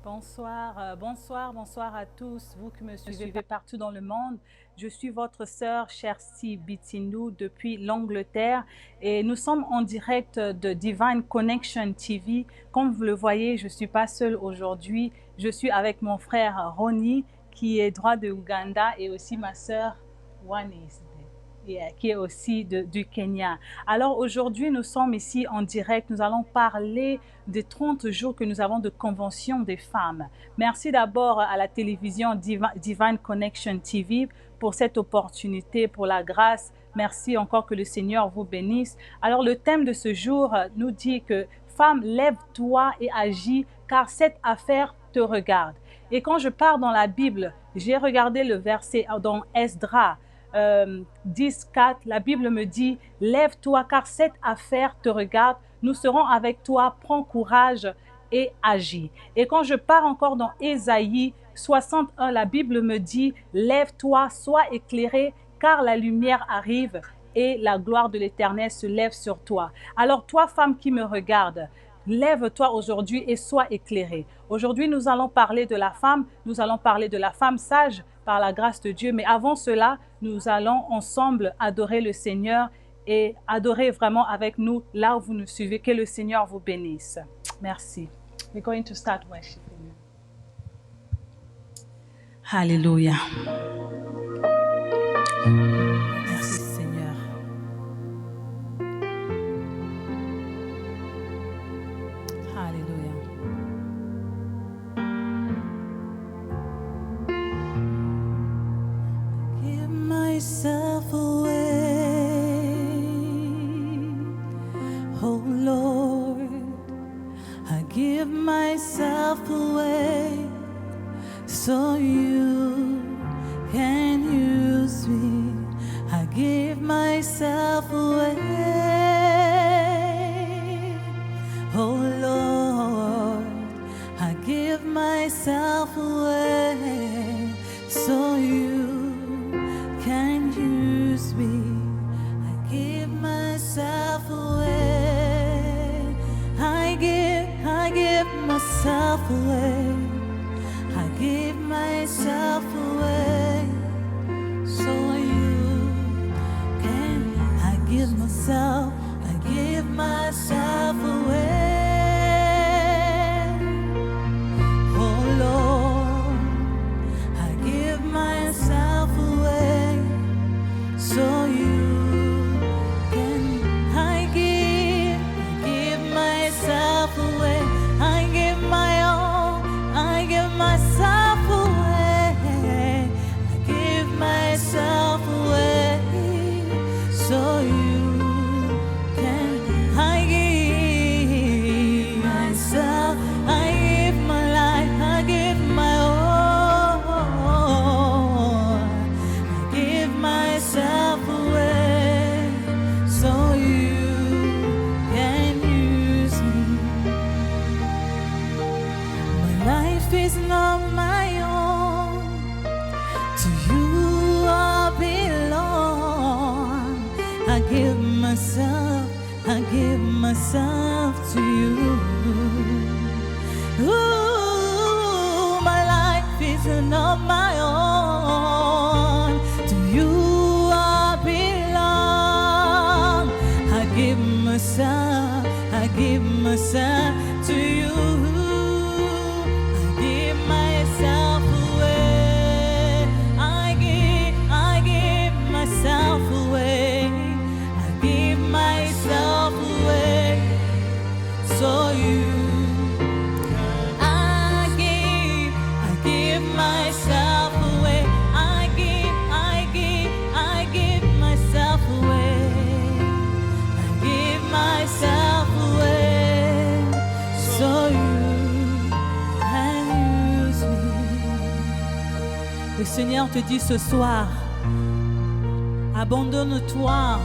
Bonsoir à tous, vous qui me suivez partout dans le monde. Je suis votre sœur Chercy Bitinou depuis l'Angleterre et nous sommes en direct de Divine Connection TV. Comme vous le voyez, je ne suis pas seule aujourd'hui. Je suis avec mon frère Ronnie qui est droit de Ouganda et aussi ma sœur Wanis qui est aussi du Kenya. Alors aujourd'hui, nous sommes ici en direct. Nous allons parler des 30 jours que nous avons de convention des femmes. Merci d'abord à la télévision Divine Connection TV pour cette opportunité, pour la grâce. Merci encore, que le Seigneur vous bénisse. Alors le thème de ce jour nous dit que « Femme, lève-toi et agis, car cette affaire te regarde ». Et quand je pars dans la Bible, j'ai regardé le verset dans Esdras 10:4, la Bible me dit « Lève-toi car cette affaire te regarde, nous serons avec toi, prends courage et agis ». Et quand je pars encore dans Ésaïe 61, la Bible me dit « Lève-toi, sois éclairé car la lumière arrive et la gloire de l'Éternel se lève sur toi ». Alors toi, femme qui me regarde, lève-toi aujourd'hui et sois éclairée. Aujourd'hui, nous allons parler de la femme, nous allons parler de la femme sage par la grâce de Dieu. Mais avant cela, nous allons ensemble adorer le Seigneur et adorer vraiment avec nous là où vous nous suivez. Que le Seigneur vous bénisse. Merci. We're going to start worshiping. Alléluia. Merci Seigneur. Alléluia. Give myself away, oh Lord, I give myself away so you can use me. I give myself away, oh Lord, I give myself away so you can use me. I give myself away. I give myself away. I give myself away so you can. I give myself away. Oh Lord, I give myself away so you can. I give myself away. I give my all. I give myself away. I give myself away so you can. I give myself. I give my life. I give my all. I give myself away so you can use me. My life is not my own. To you I belong. I give myself to you. Ooh, my life is not my own. To you I belong. I give myself to you. I give myself away. I give myself away. I give myself away so you. I give myself away. I give myself away. I give myself away so you can use me. Le Seigneur te dit ce soir, abandonne-toi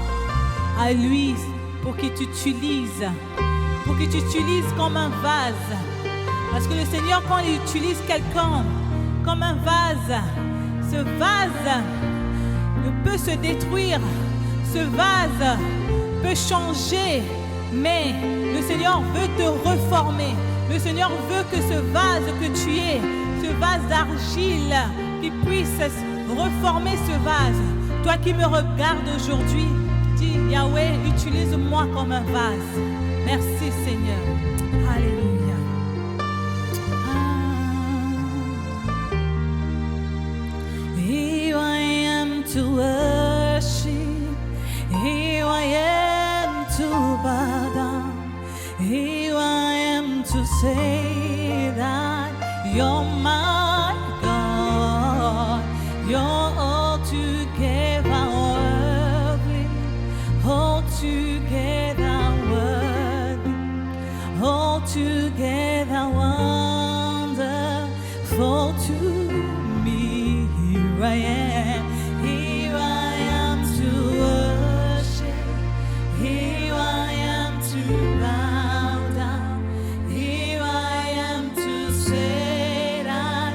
à lui pour qu'il t'utilise, comme un vase. Parce que le Seigneur, quand il utilise quelqu'un comme un vase, ce vase ne peut se détruire, ce vase peut changer, mais le Seigneur veut te reformer. Le Seigneur veut que ce vase que tu es, ce vase d'argile, qu'il puisse reformer ce vase. Toi qui me regardes aujourd'hui, dis Yahweh, utilise-moi comme un vase. Merci Seigneur. Alléluia. Here I am to worship. Here I am to bow down. Here I am to say that you're my God. You're altogether worthy, altogether worthy, altogether wonderful to me. Here I am to worship. Here I am to bow down. Here I am to say that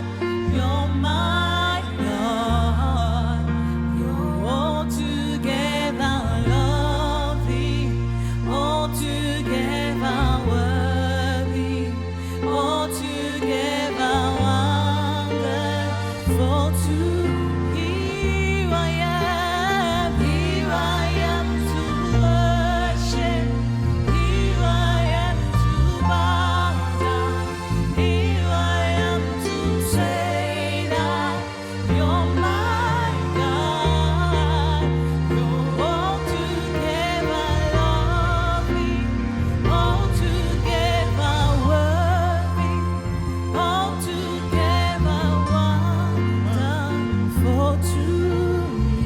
you're my God. You're altogether lovely, altogether worthy, altogether wonderful to here I am to worship. Here I am to bow down. Here I am to say that you're my God. You're altogether lovely, altogether worthy, altogether wonderful to me.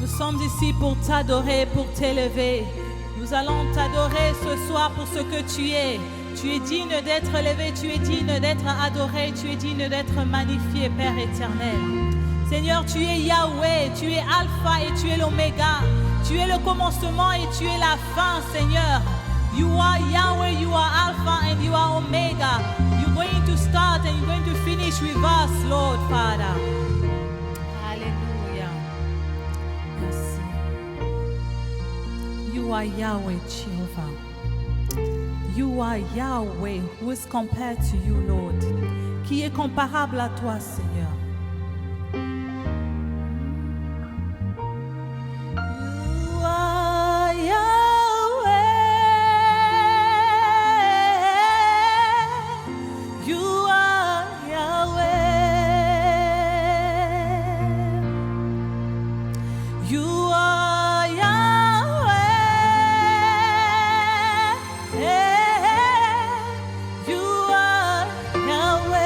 Nous sommes ici pour t'adorer, pour t'élever. Nous allons t'adorer ce soir pour ce que tu es. Tu es digne d'être élevé, tu es digne d'être adoré, tu es digne d'être magnifié, Père éternel. Seigneur, tu es Yahweh, tu es Alpha et tu es l'Oméga. Tu es le commencement et tu es la fin, Seigneur. You are Yahweh, you are Alpha and you are Omega. You're going to start and you're going to finish with us, Lord Father. Alléluia. Merci. You are Yahweh, Jehovah. You are Yahweh, who is compared to you, Lord. Qui est comparable à toi, Seigneur. You are Yahweh. You are Yahweh. You are Yahweh. You are Yahweh.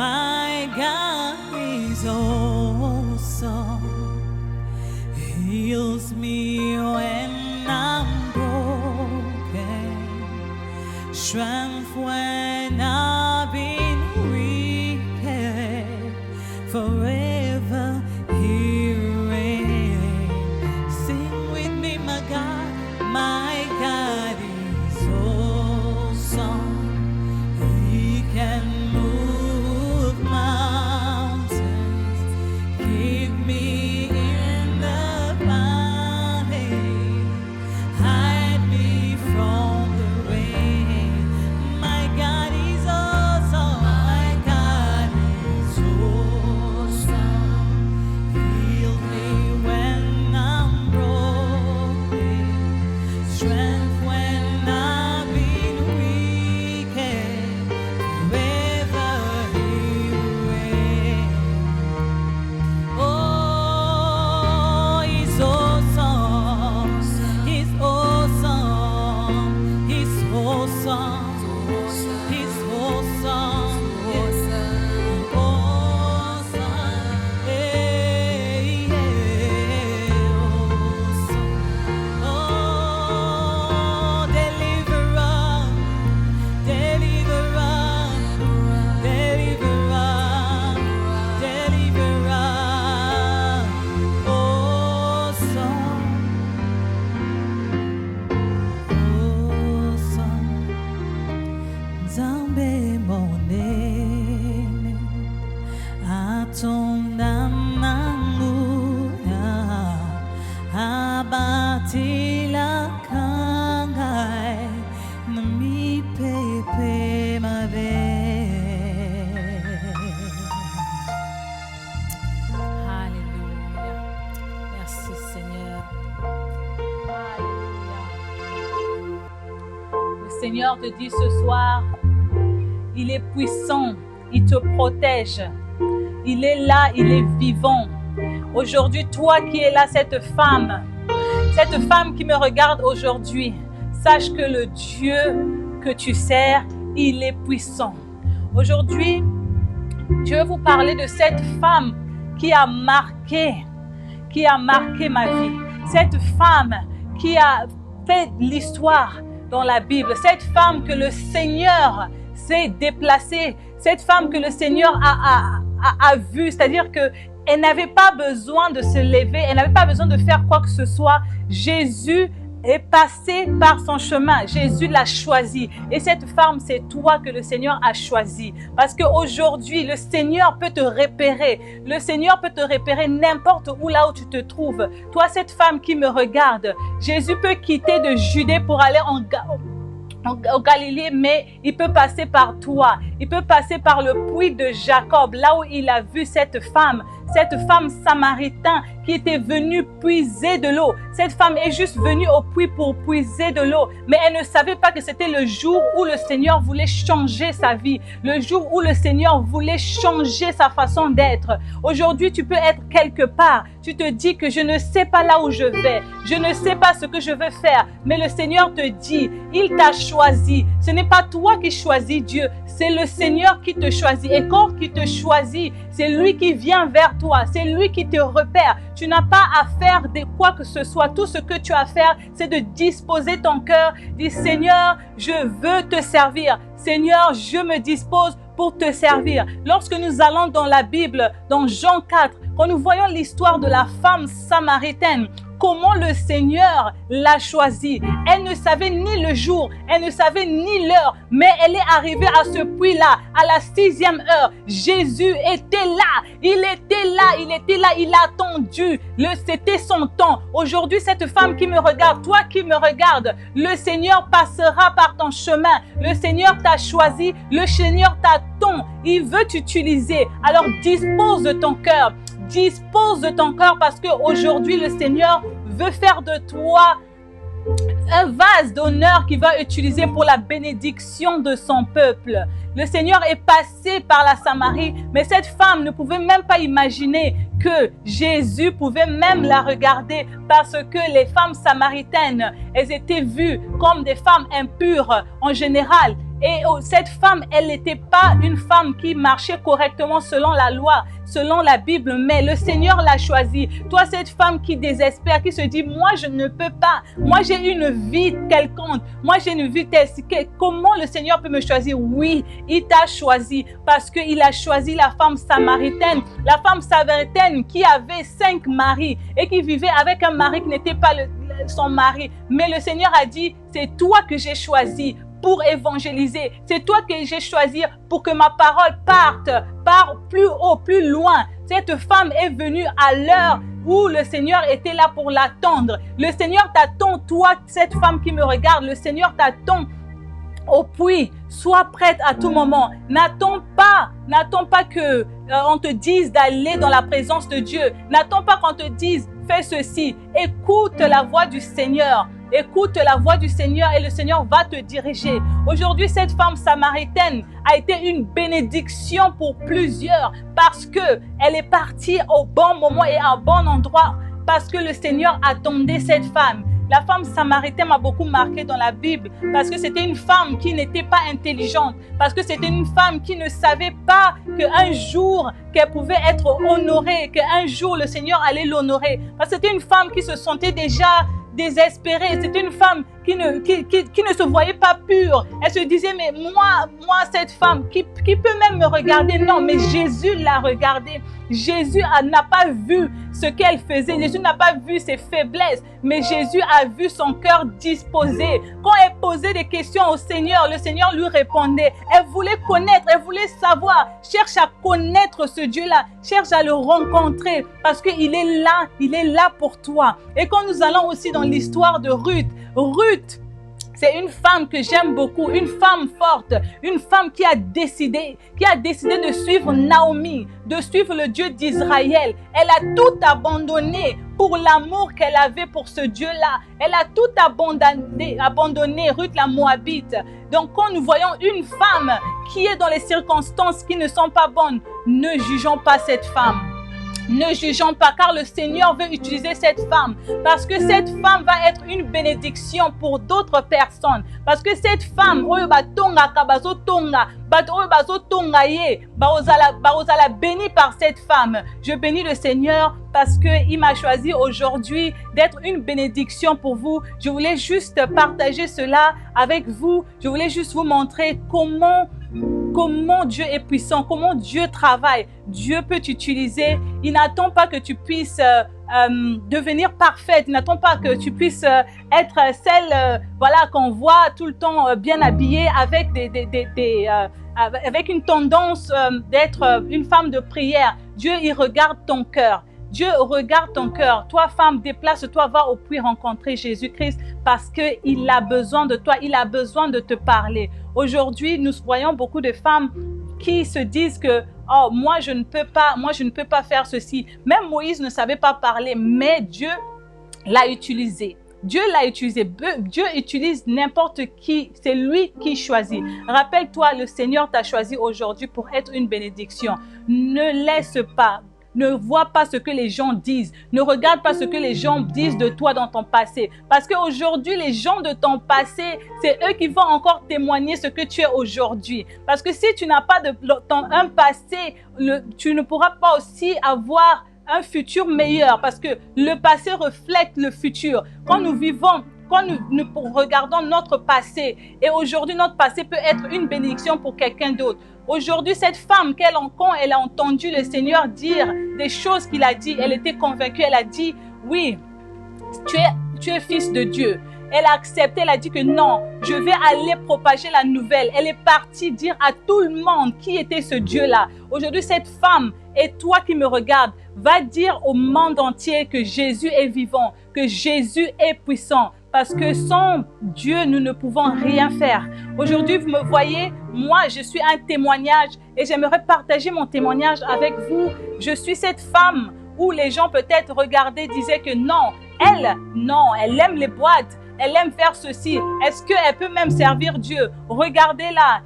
My God is awesome. Heals me when I'm broken. Strength when I've been weak. Forever He reigns. Sing with me, my God is awesome. He can move mountains, keep me in the valley, hide me from the rain. My God is awesome. My God is awesome. Heal me when I'm broken. Strength when I've been weak. Forever He reigns. Oh, He's awesome. He's awesome. He's awesome. He's awesome. Awesome. Hey, awesome. Oh, deliverer, deliverer, deliverer, deliverer. Awesome, awesome. Nzambe monene atonda nanguna abatila kangai nami pepe mabe. Alléluia. Merci Seigneur. Alléluia. Le Seigneur te dit ce soir, il est puissant, il te protège. Il est là, il est vivant. Aujourd'hui, toi qui es là, cette femme qui me regarde aujourd'hui, sache que le Dieu que tu sers, il est puissant. Aujourd'hui, je veux vous parler de cette femme qui a marqué ma vie. Cette femme qui a fait l'histoire dans la Bible. Cette femme que le Seigneur s'est déplacé. Cette femme que le Seigneur a vue. C'est-à-dire qu'elle n'avait pas besoin de se lever. Elle n'avait pas besoin de faire quoi que ce soit. Jésus est passé par son chemin. Jésus l'a choisi. Et cette femme, c'est toi que le Seigneur a choisi. Parce qu'aujourd'hui, le Seigneur peut te repérer. Le Seigneur peut te repérer n'importe où là où tu te trouves. Toi, cette femme qui me regarde, Jésus peut quitter de Judée pour aller au Galilée, mais il peut passer par toi. Il peut passer par le puits de Jacob, là où il a vu cette femme samaritaine qui était venue puiser de l'eau. Cette femme est juste venue au puits pour puiser de l'eau, mais elle ne savait pas que c'était le jour où le Seigneur voulait changer sa vie, le jour où le Seigneur voulait changer sa façon d'être. Aujourd'hui, tu peux être quelque part. Tu te dis que je ne sais pas là où je vais, je ne sais pas ce que je veux faire, mais le Seigneur te dit, il t'a choisi. Ce n'est pas toi qui choisis Dieu, c'est le Seigneur qui te choisit. Et quand il te choisit, c'est lui qui vient vers toi, c'est lui qui te repère. Tu n'as pas à faire de quoi que ce soit. Tout ce que tu as à faire, c'est de disposer ton cœur. Dis, Seigneur, je veux te servir. Seigneur, je me dispose pour te servir. Lorsque nous allons dans la Bible, dans Jean 4, quand nous voyons l'histoire de la femme samaritaine, comment le Seigneur l'a choisie. Elle ne savait ni le jour, elle ne savait ni l'heure, mais elle est arrivée à ce puits-là, à la 6e heure. Jésus était là, il a attendu. C'était son temps. Aujourd'hui, cette femme qui me regarde, toi qui me regardes, le Seigneur passera par ton chemin. Le Seigneur t'a choisi, le Seigneur t'attend. Il veut t'utiliser. Alors dispose de ton cœur. Dispose de ton cœur parce qu'aujourd'hui, le Seigneur veut faire de toi un vase d'honneur qu'il va utiliser pour la bénédiction de son peuple. Le Seigneur est passé par la Samarie, mais cette femme ne pouvait même pas imaginer que Jésus pouvait même la regarder parce que les femmes samaritaines, elles étaient vues comme des femmes impures en général. Et cette femme, elle n'était pas une femme qui marchait correctement selon la loi, selon la Bible, mais le Seigneur l'a choisie. Toi, cette femme qui désespère, qui se dit, moi, je ne peux pas. Moi, j'ai une vie quelconque. Moi, j'ai une vie telle. Comment le Seigneur peut me choisir? Oui, il t'a choisi parce qu'il a choisi la femme samaritaine. La femme samaritaine qui avait 5 maris et qui vivait avec un mari qui n'était pas son mari. Mais le Seigneur a dit, c'est toi que j'ai choisi pour évangéliser. C'est toi que j'ai choisi pour que ma parole parte plus haut, plus loin. Cette femme est venue à l'heure où le Seigneur était là pour l'attendre. Le Seigneur t'attend, toi, cette femme qui me regarde. Le Seigneur t'attend au puits. Sois prête à tout moment. N'attends pas que on te dise d'aller dans la présence de Dieu. N'attends pas qu'on te dise fais ceci. Écoute la voix du Seigneur. Écoute la voix du Seigneur et le Seigneur va te diriger. Aujourd'hui, cette femme samaritaine a été une bénédiction pour plusieurs parce que elle est partie au bon moment et à un bon endroit parce que le Seigneur attendait cette femme. La femme samaritaine m'a beaucoup marqué dans la Bible parce que c'était une femme qui n'était pas intelligente, parce que c'était une femme qui ne savait pas qu'un jour qu'elle pouvait être honorée, qu'un jour le Seigneur allait l'honorer. Parce que c'était une femme qui se sentait déjà désespérée. C'était une femme qui ne se voyait pas pure. Elle se disait, mais moi cette femme, qui peut même me regarder? Non, mais Jésus l'a regardée. Jésus n'a pas vu ce qu'elle faisait. Jésus n'a pas vu ses faiblesses, mais Jésus a vu son cœur disposé. Quand elle posait des questions au Seigneur, le Seigneur lui répondait. Elle voulait connaître, elle voulait savoir. Cherche à connaître ce Dieu-là. Cherche à le rencontrer parce qu'il est là pour toi. Et quand nous allons aussi dans l'histoire de Ruth, c'est une femme que j'aime beaucoup, une femme forte, une femme qui a décidé de suivre Naomi, de suivre le Dieu d'Israël. Elle a tout abandonné pour l'amour qu'elle avait pour ce Dieu-là. Elle a tout abandonné, Ruth la Moabite. Donc quand nous voyons une femme qui est dans les circonstances qui ne sont pas bonnes, ne jugeons pas cette femme. Ne jugeons pas, car le Seigneur veut utiliser cette femme. Parce que cette femme va être une bénédiction pour d'autres personnes. Parce que cette femme, bénie par cette femme. Je bénis le Seigneur parce qu'il m'a choisi aujourd'hui d'être une bénédiction pour vous. Je voulais juste partager cela avec vous. Je voulais juste vous montrer comment Dieu est puissant, comment Dieu travaille. Dieu peut t'utiliser. Il n'attend pas que tu puisses devenir parfaite. Il n'attend pas que tu puisses être celle qu'on voit tout le temps bien habillée avec avec une tendance d'être une femme de prière. Dieu, il regarde ton cœur. Dieu regarde ton cœur. Toi, femme, déplace-toi, va au puits rencontrer Jésus-Christ parce qu'il a besoin de toi. Il a besoin de te parler. Aujourd'hui, nous voyons beaucoup de femmes qui se disent que oh, moi, je ne peux pas faire ceci. Même Moïse ne savait pas parler, mais Dieu l'a utilisé. Dieu l'a utilisé. Dieu utilise n'importe qui. C'est lui qui choisit. Rappelle-toi, le Seigneur t'a choisi aujourd'hui pour être une bénédiction. Ne laisse pas. Ne vois pas ce que les gens disent. Ne regarde pas ce que les gens disent de toi dans ton passé. Parce qu'aujourd'hui, les gens de ton passé, c'est eux qui vont encore témoigner ce que tu es aujourd'hui. Parce que si tu n'as pas un passé, tu ne pourras pas aussi avoir un futur meilleur. Parce que le passé reflète le futur. Quand nous regardons notre passé, et aujourd'hui, notre passé peut être une bénédiction pour quelqu'un d'autre. Aujourd'hui, cette femme, quand elle a entendu le Seigneur dire des choses qu'il a dit, elle était convaincue, elle a dit, oui, tu es fils de Dieu. Elle a accepté, elle a dit que non, je vais aller propager la nouvelle. Elle est partie dire à tout le monde qui était ce Dieu-là. Aujourd'hui, cette femme, et toi qui me regardes, va dire au monde entier que Jésus est vivant, que Jésus est puissant. Parce que sans Dieu, nous ne pouvons rien faire. Aujourd'hui, vous me voyez, moi, je suis un témoignage et j'aimerais partager mon témoignage avec vous. Je suis cette femme où les gens peut-être regardaient, disaient que non, elle aime les boîtes. Elle aime faire ceci. Est-ce qu'elle peut même servir Dieu? Regardez-la.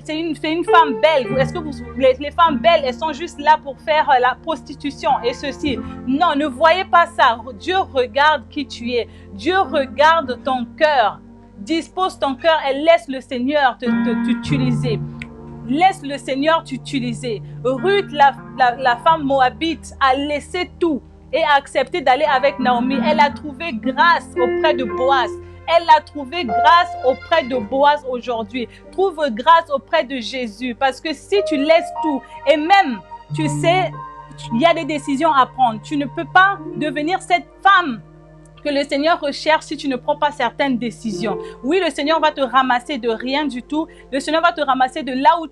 C'est une femme belle. Est-ce que les femmes belles, elles sont juste là pour faire la prostitution et ceci? Non, ne voyez pas ça. Dieu regarde qui tu es. Dieu regarde ton cœur. Dispose ton cœur et laisse le Seigneur t'utiliser. Laisse le Seigneur t'utiliser. Ruth, la femme moabite, a laissé tout et a accepté d'aller avec Naomi. Elle a trouvé grâce auprès de Boaz. Elle a trouvé grâce auprès de Boaz aujourd'hui. Trouve grâce auprès de Jésus. Parce que si tu laisses tout, et même, tu sais, il y a des décisions à prendre. Tu ne peux pas devenir cette femme que le Seigneur recherche si tu ne prends pas certaines décisions. Oui, le Seigneur va te ramasser de rien du tout. Le Seigneur va te ramasser de là où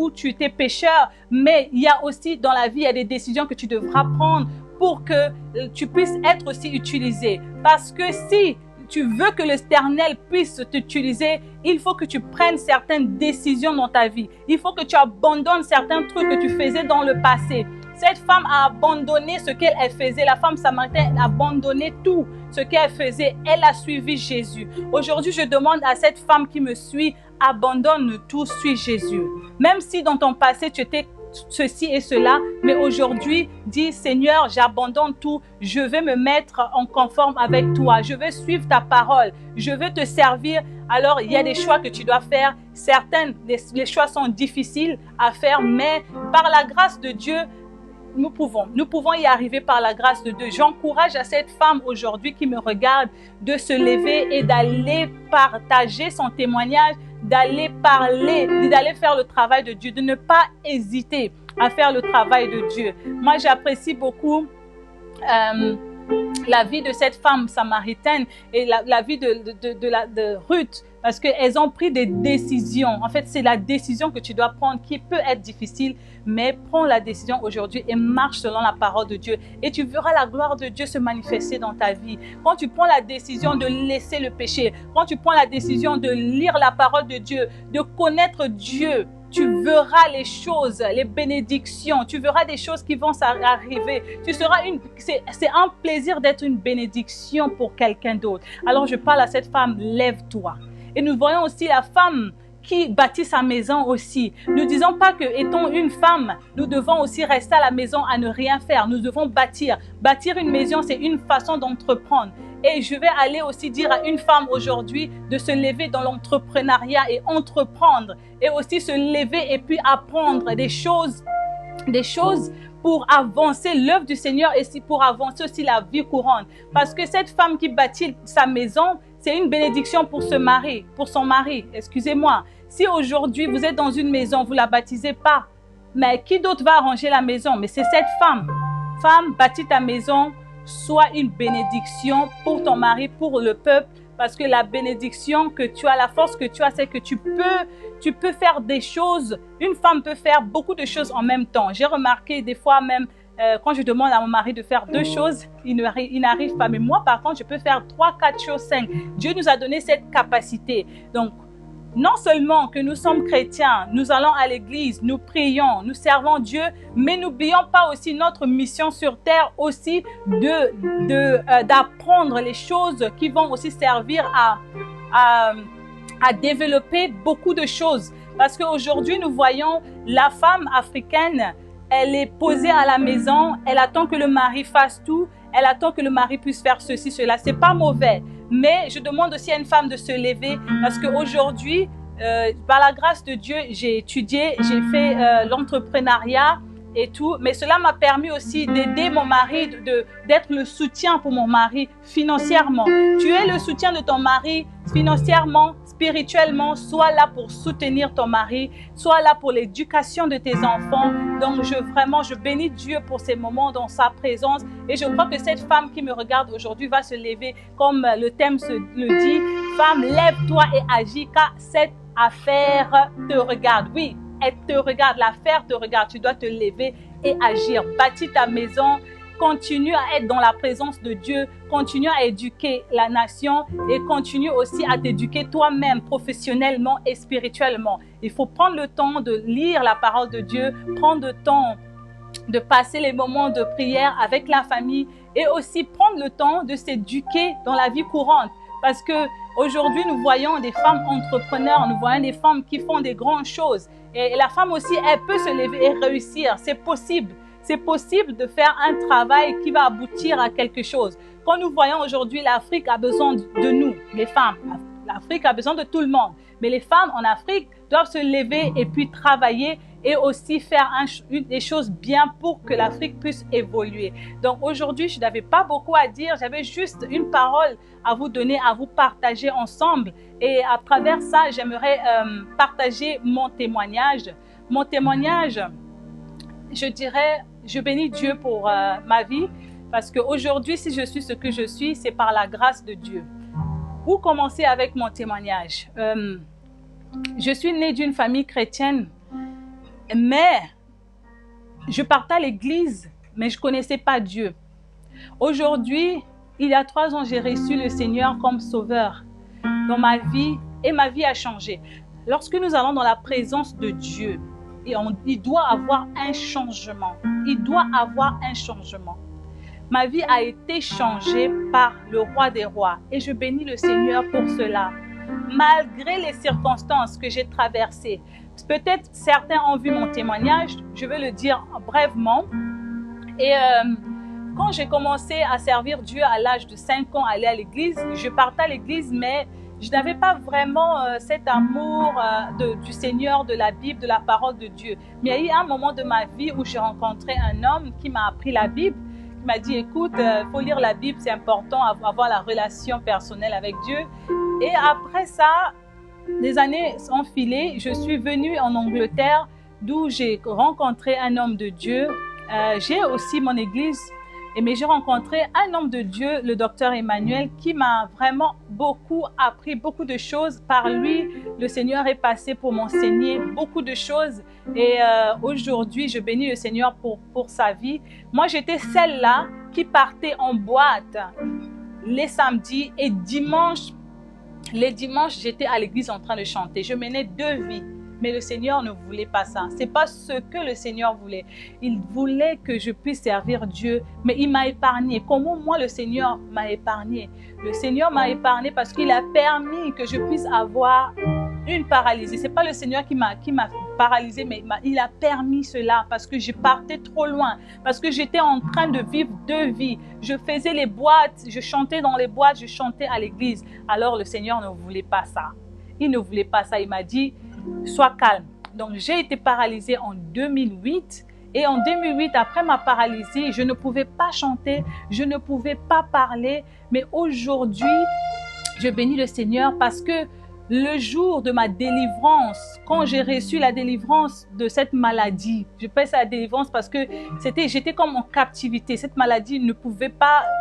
tu étais pécheur. Mais il y a aussi dans la vie, il y a des décisions que tu devras prendre pour que tu puisses être aussi utilisé. Parce que si tu veux que l'Éternel puisse t'utiliser, il faut que tu prennes certaines décisions dans ta vie. Il faut que tu abandonnes certains trucs que tu faisais dans le passé. Cette femme a abandonné ce qu'elle faisait. La femme samaritaine a abandonné tout ce qu'elle faisait. Elle a suivi Jésus. Aujourd'hui, je demande à cette femme qui me suit, abandonne tout, suis Jésus. Même si dans ton passé, tu étais ceci et cela, mais aujourd'hui, dis Seigneur, j'abandonne tout, je vais me mettre en conforme avec toi, je vais suivre ta parole, je veux te servir. Alors, il y a des choix que tu dois faire. Certains, les choix sont difficiles à faire, mais par la grâce de Dieu, nous pouvons y arriver par la grâce de Dieu. J'encourage à cette femme aujourd'hui qui me regarde de se lever et d'aller partager son témoignage, d'aller parler, d'aller faire le travail de Dieu, de ne pas hésiter à faire le travail de Dieu. Moi, j'apprécie beaucoup la vie de cette femme samaritaine et la vie de Ruth, parce qu'elles ont pris des décisions. En fait, c'est la décision que tu dois prendre qui peut être difficile, mais prends la décision aujourd'hui et marche selon la parole de Dieu. Et tu verras la gloire de Dieu se manifester dans ta vie. Quand tu prends la décision de laisser le péché, quand tu prends la décision de lire la parole de Dieu, de connaître Dieu, tu verras les choses, les bénédictions, tu verras des choses qui vont arriver. C'est un plaisir d'être une bénédiction pour quelqu'un d'autre. Alors je parle à cette femme, lève-toi. Et nous voyons aussi la femme qui bâtit sa maison aussi. Ne disons pas que, étant une femme, nous devons aussi rester à la maison à ne rien faire. Nous devons bâtir. Bâtir une maison, c'est une façon d'entreprendre. Et je vais aller aussi dire à une femme aujourd'hui de se lever dans l'entrepreneuriat et entreprendre. Et aussi se lever et puis apprendre des choses pour avancer l'œuvre du Seigneur et pour avancer aussi la vie courante. Parce que cette femme qui bâtit sa maison, c'est une bénédiction pour son mari, excusez-moi. Si aujourd'hui vous êtes dans une maison, vous ne la baptisez pas, mais qui d'autre va arranger la maison? Mais c'est cette femme. Femme, bâtis ta maison, sois une bénédiction pour ton mari, pour le peuple, parce que la bénédiction que tu as, la force que tu as, c'est que tu peux faire des choses. Une femme peut faire beaucoup de choses en même temps. J'ai remarqué des fois même, quand je demande à mon mari de faire 2 choses, il n'arrive pas. Mais moi, par contre, je peux faire 3, 4 choses, 5. Dieu nous a donné cette capacité. Donc, non seulement que nous sommes chrétiens, nous allons à l'église, nous prions, nous servons Dieu, mais n'oublions pas aussi notre mission sur terre aussi d'apprendre les choses qui vont aussi servir à développer beaucoup de choses. Parce qu'aujourd'hui, nous voyons la femme africaine, elle est posée à la maison, elle attend que le mari fasse tout, elle attend que le mari puisse faire ceci, cela. C'est pas mauvais. Mais je demande aussi à une femme de se lever parce qu'aujourd'hui, par la grâce de Dieu, j'ai étudié, j'ai fait l'entrepreneuriat et tout. Mais cela m'a permis aussi d'aider mon mari, d'être le soutien pour mon mari financièrement. Tu es le soutien de ton mari financièrement, spirituellement. Sois là pour soutenir ton mari, sois là pour l'éducation de tes enfants. Donc je bénis Dieu pour ces moments dans sa présence. Et je crois que cette femme qui me regarde aujourd'hui va se lever comme le thème le dit. Femme, lève-toi et agis car cette affaire te regarde. Oui, elle te regarde, l'affaire te regarde. Tu dois te lever et agir. Bâtis ta maison. Continue à être dans la présence de Dieu, continue à éduquer la nation et continue aussi à t'éduquer toi-même professionnellement et spirituellement. Il faut prendre le temps de lire la parole de Dieu, prendre le temps de passer les moments de prière avec la famille et aussi prendre le temps de s'éduquer dans la vie courante. Parce que aujourd'hui, nous voyons des femmes entrepreneurs, nous voyons des femmes qui font des grandes choses. Et la femme aussi, elle peut se lever et réussir, c'est possible. C'est possible de faire un travail qui va aboutir à quelque chose. Quand nous voyons aujourd'hui, l'Afrique a besoin de nous, les femmes. l'Afrique a besoin de tout le monde. Mais les femmes en Afrique doivent se lever et puis travailler et aussi faire des choses bien pour que l'Afrique puisse évoluer. Donc aujourd'hui, je n'avais pas beaucoup à dire, j'avais juste une parole à vous donner, à vous partager ensemble. Et à travers ça, j'aimerais partager mon témoignage. Mon témoignage, je dirais, je bénis Dieu pour ma vie, parce qu'aujourd'hui, si je suis ce que je suis, c'est par la grâce de Dieu. Où commencer avec mon témoignage? Je suis née d'une famille chrétienne, mais je partais à l'église, mais je ne connaissais pas Dieu. Aujourd'hui, il y a 3 ans, j'ai reçu le Seigneur comme sauveur dans ma vie et ma vie a changé. Lorsque nous allons dans la présence de Dieu, il doit avoir un changement. Il doit avoir un changement. Ma vie a été changée par le roi des rois et je bénis le Seigneur pour cela. Malgré les circonstances que j'ai traversées, peut-être certains ont vu mon témoignage, je vais le dire brièvement. Et quand j'ai commencé à servir Dieu à l'âge de 5 ans, aller à l'église, je partais à l'église, mais je n'avais pas vraiment cet amour du Seigneur, de la Bible, de la parole de Dieu. Mais il y a eu un moment de ma vie où j'ai rencontré un homme qui m'a appris la Bible. Il m'a dit, écoute, il faut lire la Bible, c'est important, avoir la relation personnelle avec Dieu. Et après ça, les années ont filé, je suis venue en Angleterre, d'où j'ai rencontré un homme de Dieu. J'ai aussi mon église, mais j'ai rencontré un homme de Dieu, le docteur Emmanuel, qui m'a vraiment beaucoup appris, beaucoup de choses. Par lui, le Seigneur est passé pour m'enseigner beaucoup de choses. Et aujourd'hui, je bénis le Seigneur pour sa vie. Moi, j'étais celle-là qui partait en boîte les samedis et dimanches. Les dimanches, j'étais à l'église en train de chanter. Je menais 2 vies. Mais le Seigneur ne voulait pas ça. Ce n'est pas ce que le Seigneur voulait. Il voulait que je puisse servir Dieu, mais il m'a épargné. Comment moi, le Seigneur m'a épargné? Le Seigneur m'a épargné parce qu'il a permis que je puisse avoir une paralysie. Ce n'est pas le Seigneur qui m'a paralysée, mais il a permis cela parce que je partais trop loin, parce que j'étais en train de vivre 2 vies. Je faisais les boîtes, je chantais dans les boîtes, je chantais à l'église. Alors le Seigneur ne voulait pas ça. Il ne voulait pas ça. Il m'a dit, sois calme. Donc, j'ai été paralysée en 2008. Et en 2008, après ma paralysie, je ne pouvais pas chanter, je ne pouvais pas parler. Mais aujourd'hui, je bénis le Seigneur parce que le jour de ma délivrance, quand j'ai reçu la délivrance de cette maladie, je paie ça la délivrance parce que j'étais comme en captivité. Cette maladie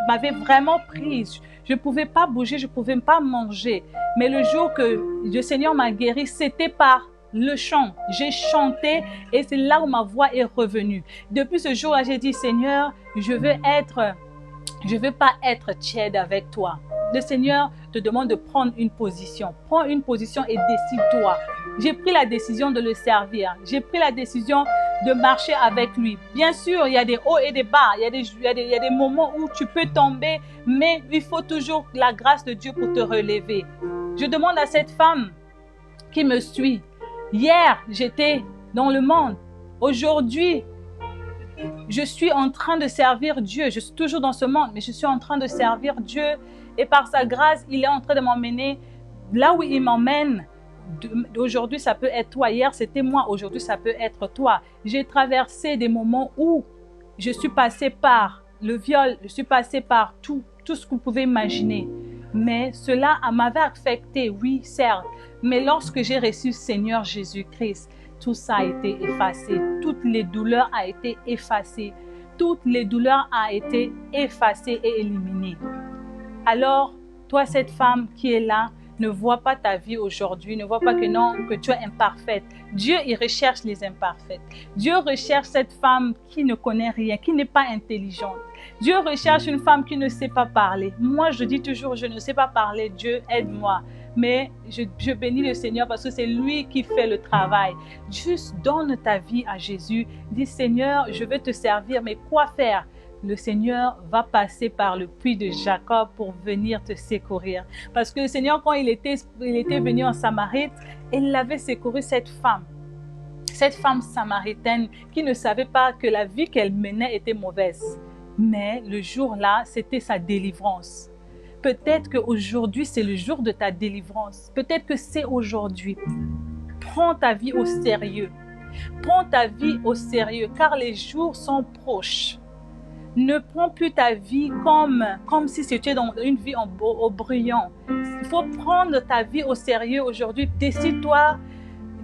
m'avait vraiment prise. Je ne pouvais pas bouger, je ne pouvais pas manger. Mais le jour que le Seigneur m'a guéri, c'était par le chant. J'ai chanté et c'est là où ma voix est revenue. Depuis ce jour-là, j'ai dit, Seigneur, je veux pas être tiède avec toi. Le Seigneur te demande de prendre une position. Prends une position et décide-toi. J'ai pris la décision de le servir. J'ai pris la décision de marcher avec lui. Bien sûr, il y a des hauts et des bas. Il y a des moments où tu peux tomber, mais il faut toujours la grâce de Dieu pour te relever. Je demande à cette femme qui me suit. Hier, j'étais dans le monde. Aujourd'hui, je suis en train de servir Dieu. Je suis toujours dans ce monde, mais je suis en train de servir Dieu. Et par sa grâce, il est en train de m'emmener là où il m'emmène. Aujourd'hui, ça peut être toi. Hier, c'était moi. Aujourd'hui, ça peut être toi. J'ai traversé des moments où je suis passée par le viol. Je suis passée par tout ce que vous pouvez imaginer. Mais cela m'avait affecté, oui, certes. Mais lorsque j'ai reçu Seigneur Jésus-Christ, tout ça a été effacé. Toutes les douleurs ont été effacées. Toutes les douleurs ont été effacées et éliminées. Alors, toi, cette femme qui est là, ne vois pas ta vie aujourd'hui, ne vois pas que tu es imparfaite. Dieu, il recherche les imparfaites. Dieu recherche cette femme qui ne connaît rien, qui n'est pas intelligente. Dieu recherche une femme qui ne sait pas parler. Moi, je dis toujours, je ne sais pas parler. Dieu, aide-moi. Mais je bénis le Seigneur parce que c'est lui qui fait le travail. Juste donne ta vie à Jésus. Dis, Seigneur, je veux te servir, mais quoi faire? Le Seigneur va passer par le puits de Jacob pour venir te secourir. Parce que le Seigneur, quand il était venu en Samarite, il avait secouru cette femme samaritaine qui ne savait pas que la vie qu'elle menait était mauvaise. Mais le jour-là, c'était sa délivrance. Peut-être qu'aujourd'hui, c'est le jour de ta délivrance. Peut-être que c'est aujourd'hui. Prends ta vie au sérieux. Prends ta vie au sérieux, car les jours sont proches. Ne prends plus ta vie comme si c'était dans une vie au brillant. Il faut prendre ta vie au sérieux aujourd'hui. Décide-toi,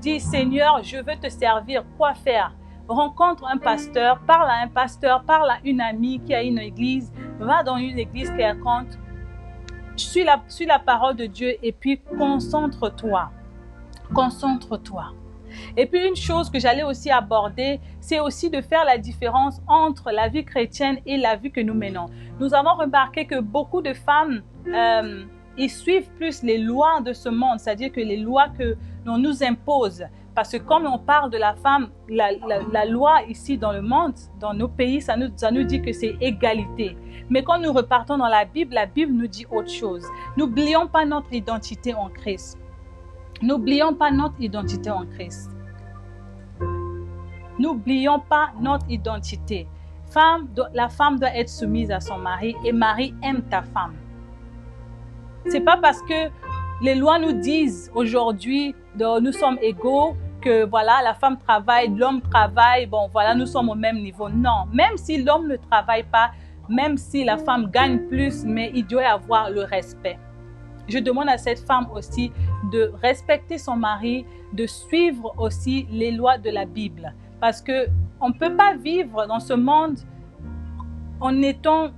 dis Seigneur, je veux te servir. Quoi faire? Rencontre un pasteur, parle à une amie qui a une église, va dans une église quelconque, suis la parole de Dieu et puis concentre-toi. Concentre-toi. Et puis une chose que j'allais aussi aborder, c'est aussi de faire la différence entre la vie chrétienne et la vie que nous menons. Nous avons remarqué que beaucoup de femmes, ils suivent plus les lois de ce monde, c'est-à-dire que les lois que l'on nous impose. Parce que comme on parle de la femme, la loi ici dans le monde, dans nos pays, ça nous dit que c'est égalité. Mais quand nous repartons dans la Bible nous dit autre chose. N'oublions pas notre identité en Christ. N'oublions pas notre identité en Christ. N'oublions pas notre identité. La femme doit être soumise à son mari et mari aime ta femme. C'est pas parce que les lois nous disent aujourd'hui nous sommes égaux, que voilà, la femme travaille, l'homme travaille, bon voilà, nous sommes au même niveau. Non, même si l'homme ne travaille pas, même si la femme gagne plus, mais il doit y avoir le respect. Je demande à cette femme aussi de respecter son mari, de suivre aussi les lois de la Bible. Parce qu'on ne peut pas vivre dans ce monde en étant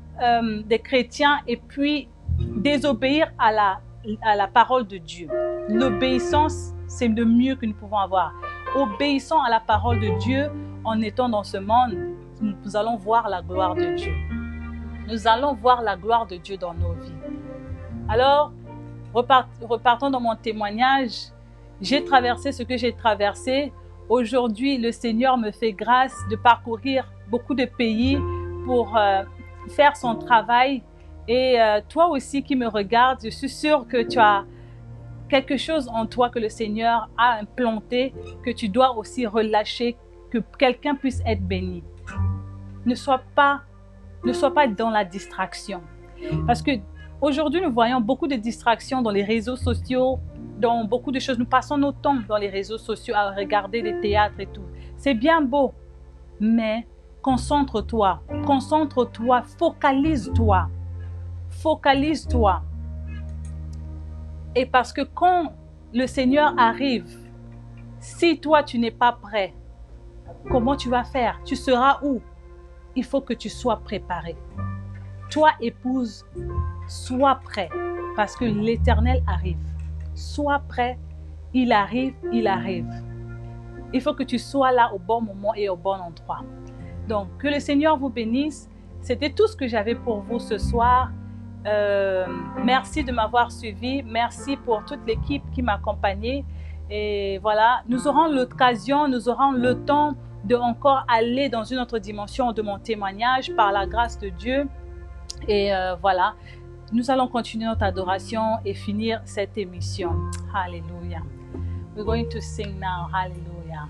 des chrétiens et puis désobéir à la parole de Dieu. L'obéissance, c'est le mieux que nous pouvons avoir. Obéissons à la parole de Dieu en étant dans ce monde, nous allons voir la gloire de Dieu. Nous allons voir la gloire de Dieu dans nos vies. Alors, repartons dans mon témoignage. J'ai traversé ce que j'ai traversé. Aujourd'hui, le Seigneur me fait grâce de parcourir beaucoup de pays pour faire son travail. Et toi aussi qui me regardes, je suis sûre que tu as quelque chose en toi que le Seigneur a implanté, que tu dois aussi relâcher, que quelqu'un puisse être béni. Ne sois pas dans la distraction. Parce que aujourd'hui, nous voyons beaucoup de distractions dans les réseaux sociaux, dans beaucoup de choses. Nous passons notre temps dans les réseaux sociaux à regarder des théâtres et tout. C'est bien beau, mais concentre-toi, focalise-toi. Focalise-toi. Et parce que quand le Seigneur arrive, si toi tu n'es pas prêt, comment tu vas faire? Tu seras où? Il faut que tu sois préparé. Toi, épouse, sois prêt parce que l'Éternel arrive. Sois prêt, il arrive, il arrive. Il faut que tu sois là au bon moment et au bon endroit. Donc, que le Seigneur vous bénisse. C'était tout ce que j'avais pour vous ce soir. Merci de m'avoir suivi. Merci pour toute l'équipe qui m'accompagnait. Et voilà, nous aurons l'occasion, nous aurons le temps de encore aller dans une autre dimension de mon témoignage par la grâce de Dieu. Et voilà, nous allons continuer notre adoration et finir cette émission. Hallelujah. We're going to sing now. Hallelujah.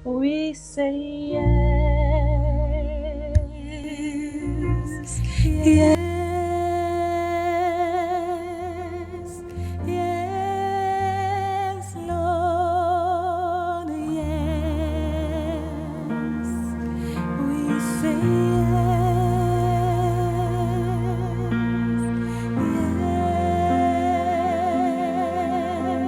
We say yes, yes. Say yes.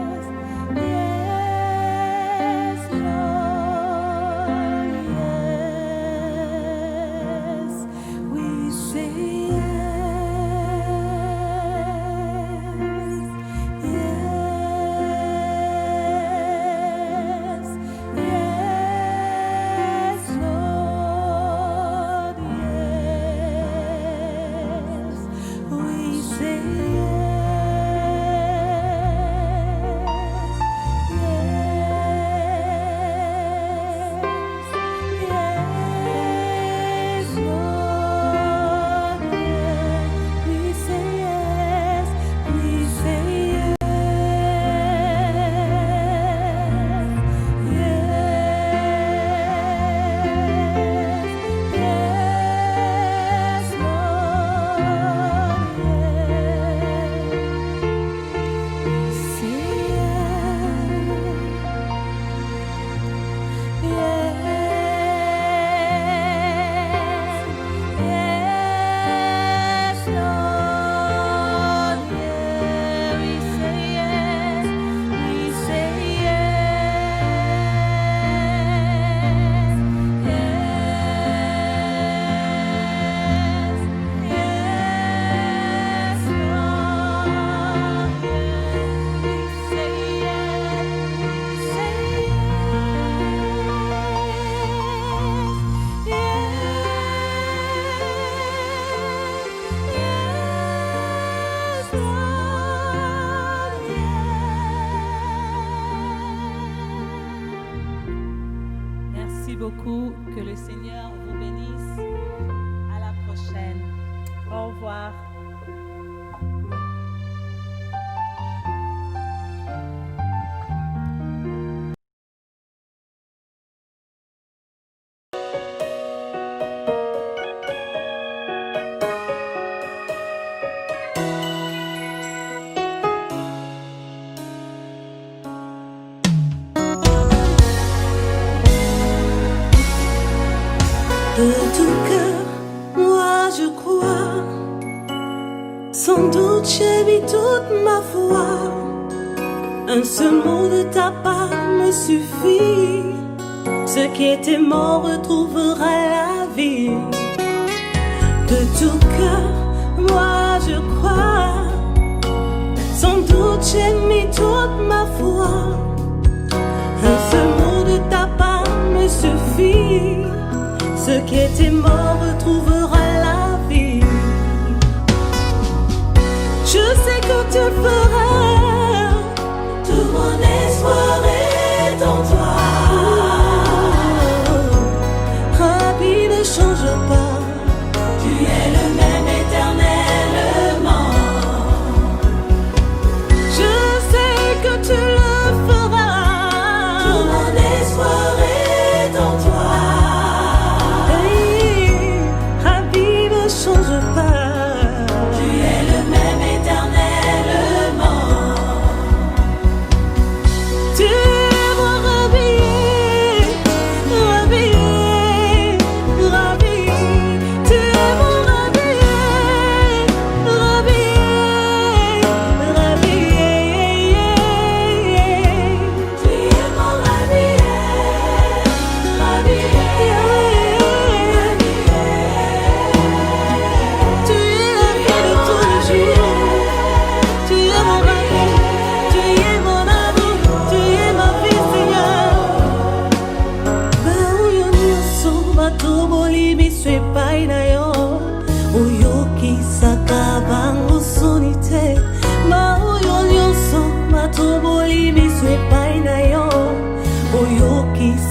vous, que le Seigneur vous bénisse. À la prochaine. Au revoir. De tout cœur, moi je crois. Sans doute j'ai mis toute ma foi. Un seul mot de ta part me suffit. Ce qui était mort retrouvera la vie. De tout cœur, moi je crois. Sans doute j'ai mis toute ma foi. Un seul mot de ta part me suffit. Ce qui était mort retrouvera la vie. Je sais que tu feras. Tout mon espoir est en toi. Rabbi, ne change pas. Tu es le même éternellement. Je sais que tu le feras. Tout mon espoir est en toi. Change pas. Tu es le même éternellement. Tu es mon Rabbi, Rabbi, Rabbi. Tu es mon Rabbi, Rabbi, Rabbi. Tu es mon Rabbi, Rabbi.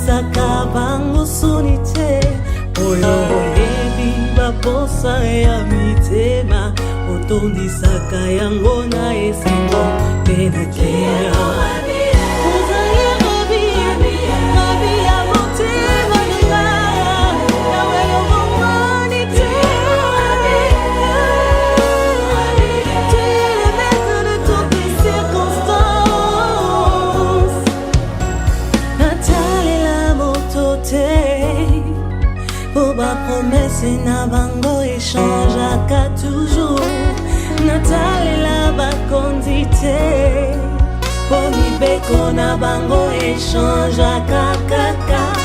Sakabango sonite oyo oyebi baposa ya mitema otondisaka yango na esengo mpe na kea. Promesse na bango échangeaka toujours. Natalela bakondi te. Po mibeko na bango échangeaka kaka.